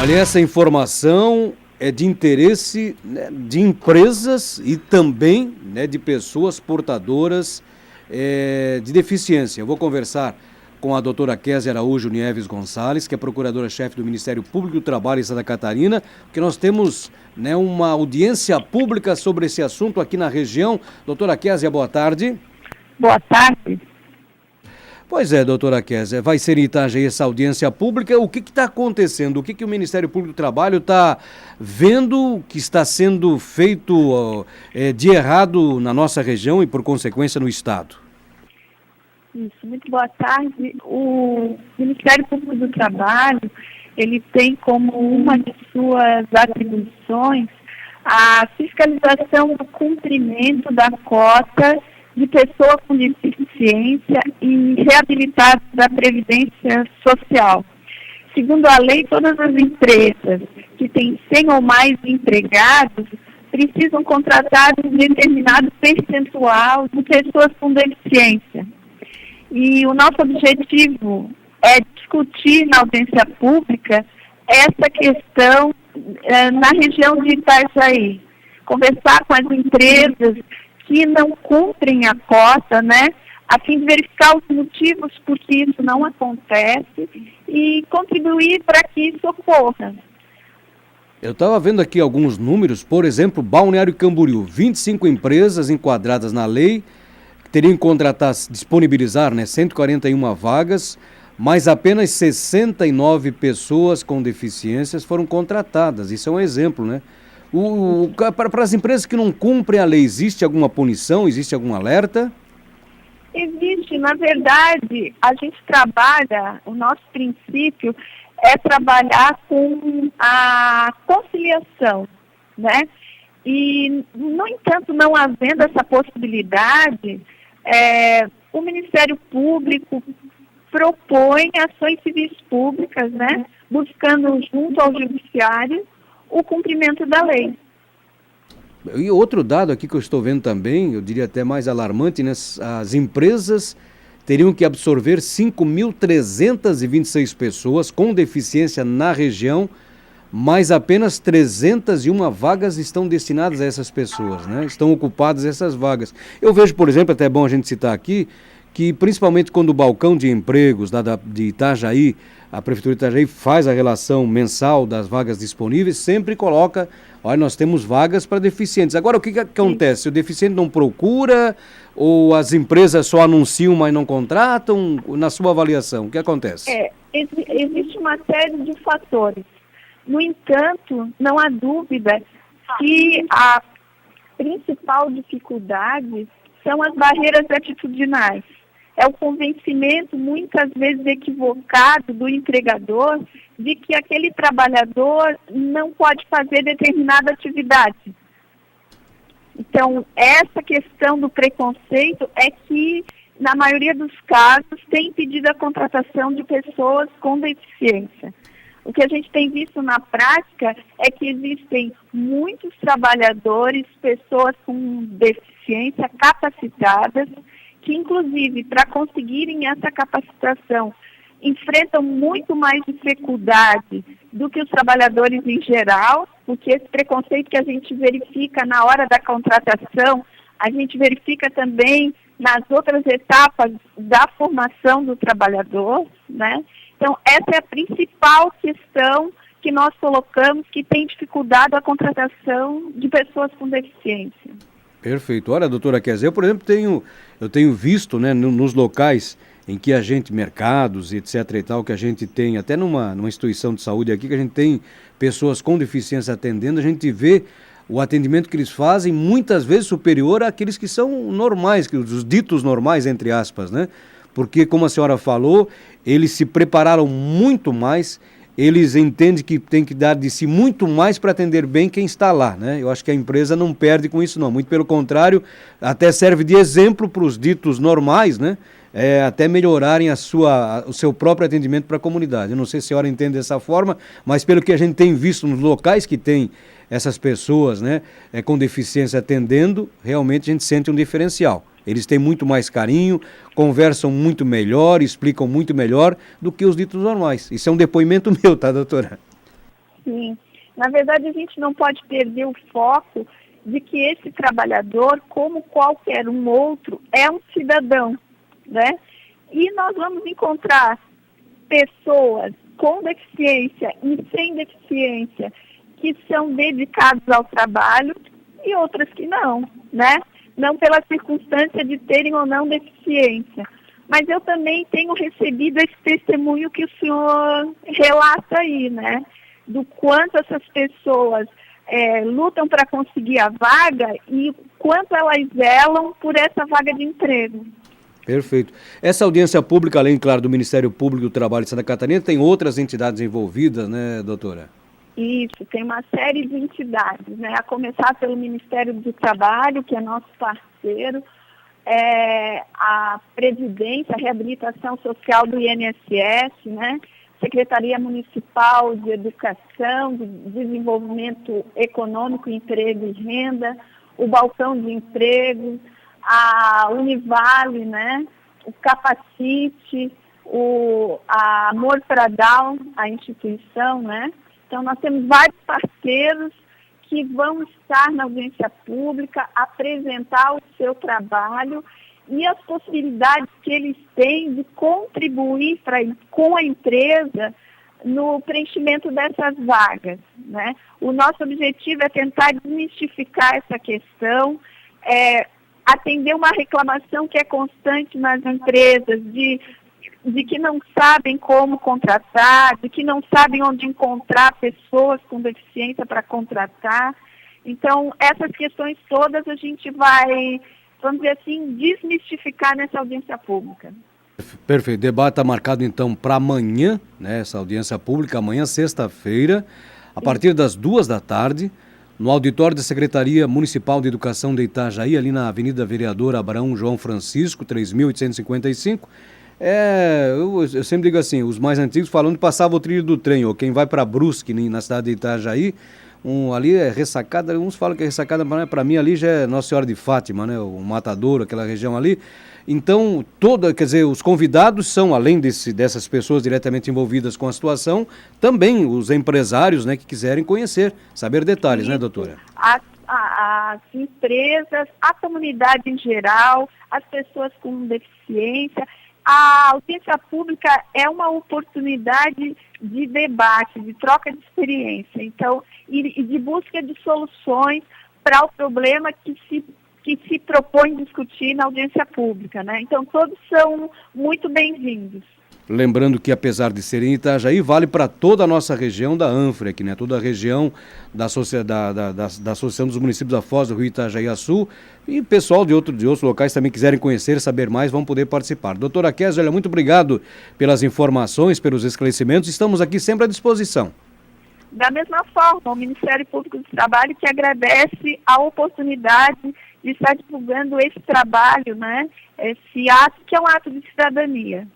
Olha, essa informação é de interesse, né, de empresas e também, né, de pessoas portadoras de deficiência. Eu vou conversar com a doutora Kézia Araújo Nieves Gonçalves, que é procuradora-chefe do Ministério Público do Trabalho em Santa Catarina, que nós temos, né, uma audiência pública sobre esse assunto aqui na região. Doutora Kézia, boa tarde. Boa tarde. Pois é, doutora Kézia, vai ser em Itajaí essa audiência pública. O que está acontecendo? O que o Ministério Público do Trabalho está vendo que está sendo feito de errado na nossa região e, por consequência, no Estado? Isso, muito boa tarde. O Ministério Público do Trabalho, ele tem como uma de suas atribuições a fiscalização do cumprimento da cota de pessoa com deficiência e reabilitados da Previdência Social. Segundo a lei, todas as empresas que têm 100 ou mais empregados precisam contratar um determinado percentual de pessoas com deficiência. E o nosso objetivo é discutir na audiência pública essa questão na região de Itajaí. Conversar com as empresas que não cumprem a cota, né, a fim de verificar os motivos por que isso não acontece e contribuir para que isso ocorra. Eu estava vendo aqui alguns números, por exemplo, Balneário Camboriú, 25 empresas enquadradas na lei, que teriam que contratar, disponibilizar, né, 141 vagas, mas apenas 69 pessoas com deficiências foram contratadas. Isso é um exemplo, né? Para as empresas que não cumprem a lei, existe alguma punição, existe algum alerta? Existe, na verdade, a gente trabalha, o nosso princípio é trabalhar com a conciliação, né? E, no entanto, não havendo essa possibilidade, o Ministério Público propõe ações civis públicas, né? Buscando junto ao Judiciário o cumprimento da lei. E outro dado aqui que eu estou vendo também, eu diria até mais alarmante, né? As empresas teriam que absorver 5.326 pessoas com deficiência na região, mas apenas 301 vagas estão destinadas a essas pessoas, né? Estão ocupadas essas vagas. Eu vejo, por exemplo, até é bom a gente citar aqui, que principalmente quando o balcão de empregos de Itajaí, a Prefeitura de Itajaí faz a relação mensal das vagas disponíveis, sempre coloca, olha, nós temos vagas para deficientes. Agora, o que acontece? O deficiente não procura ou as empresas só anunciam, mas não contratam? Na sua avaliação, o que acontece? Existe uma série de fatores. No entanto, não há dúvida que a principal dificuldade são as barreiras atitudinais. É o convencimento, muitas vezes equivocado, do empregador de que aquele trabalhador não pode fazer determinada atividade. Então, essa questão do preconceito é que, na maioria dos casos, tem impedido a contratação de pessoas com deficiência. O que a gente tem visto na prática é que existem muitos trabalhadores, pessoas com deficiência capacitadas, que inclusive para conseguirem essa capacitação enfrentam muito mais dificuldade do que os trabalhadores em geral, porque esse preconceito que a gente verifica na hora da contratação, a gente verifica também nas outras etapas da formação do trabalhador, né? Então, essa é a principal questão que nós colocamos que tem dificultado a contratação de pessoas com deficiência. Perfeito. Olha, doutora Kézia, eu, por exemplo, eu tenho visto, né, nos locais em que a gente, mercados, etc e tal, que a gente tem, até numa instituição de saúde aqui, que a gente tem pessoas com deficiência atendendo, a gente vê o atendimento que eles fazem muitas vezes superior àqueles que são normais, os ditos normais, entre aspas, né? Porque, como a senhora falou, eles se prepararam muito mais, eles entendem que tem que dar de si muito mais para atender bem quem está lá, né? Eu acho que a empresa não perde com isso, não. Muito pelo contrário, até serve de exemplo para os ditos normais, né? Até melhorarem o seu próprio atendimento para a comunidade. Eu não sei se a senhora entende dessa forma, mas pelo que a gente tem visto nos locais que tem essas pessoas, né, com deficiência atendendo, realmente a gente sente um diferencial. Eles têm muito mais carinho, conversam muito melhor, explicam muito melhor do que os ditos normais. Isso é um depoimento meu, tá, doutora? Sim. Na verdade, a gente não pode perder o foco de que esse trabalhador, como qualquer um outro, é um cidadão, né? E nós vamos encontrar pessoas com deficiência e sem deficiência que são dedicadas ao trabalho e outras que não, né? Não pela circunstância de terem ou não deficiência. Mas eu também tenho recebido esse testemunho que o senhor relata aí, né? Do quanto essas pessoas lutam para conseguir a vaga e quanto elas zelam por essa vaga de emprego. Perfeito. Essa audiência pública, além, claro, do Ministério Público do Trabalho de Santa Catarina, tem outras entidades envolvidas, né, doutora? Isso, tem uma série de entidades, né? A começar pelo Ministério do Trabalho, que é nosso parceiro, a Previdência, a Reabilitação Social do INSS, né? Secretaria Municipal de Educação, de Desenvolvimento Econômico, Emprego e Renda, o Balcão de Emprego, a Univale, né? O Capacite, a Amor para Down, a instituição, né? Então, nós temos vários parceiros que vão estar na audiência pública, apresentar o seu trabalho e as possibilidades que eles têm de contribuir com a empresa no preenchimento dessas vagas, né? O nosso objetivo é tentar desmistificar essa questão, atender uma reclamação que é constante nas empresas de que não sabem como contratar, de que não sabem onde encontrar pessoas com deficiência para contratar. Então, essas questões todas a gente vai, vamos dizer assim, desmistificar nessa audiência pública. Perfeito. O debate está marcado, então, para amanhã, né? Essa audiência pública, amanhã, sexta-feira, a partir das 2 da tarde, no auditório da Secretaria Municipal de Educação de Itajaí, ali na Avenida Vereador Abraão João Francisco, 3.855. Eu sempre digo assim, os mais antigos falando que passava o trilho do trem, ou quem vai para Brusque, na cidade de Itajaí, ali é ressacada, uns falam que é ressacada, mas para mim ali já é Nossa Senhora de Fátima, né, o Matadouro, aquela região ali. Então, quer dizer, os convidados são, além dessas pessoas diretamente envolvidas com a situação, também os empresários, né, que quiserem conhecer, saber detalhes, né, doutora? As empresas, a comunidade em geral, as pessoas com deficiência. A audiência pública é uma oportunidade de debate, de troca de experiência, então, e de busca de soluções para o problema que se propõe discutir na audiência pública, né? Então, todos são muito bem-vindos. Lembrando que, apesar de ser em Itajaí, vale para toda a nossa região da ANFREC, né? Toda a região da Associação dos Municípios da Foz do Rio Itajaí-Açu, e pessoal de outros locais também quiserem conhecer, saber mais, vão poder participar. Doutora Kézia, muito obrigado pelas informações, pelos esclarecimentos, estamos aqui sempre à disposição. Da mesma forma, o Ministério Público do Trabalho que agradece a oportunidade de estar divulgando esse trabalho, né? Esse ato que é um ato de cidadania.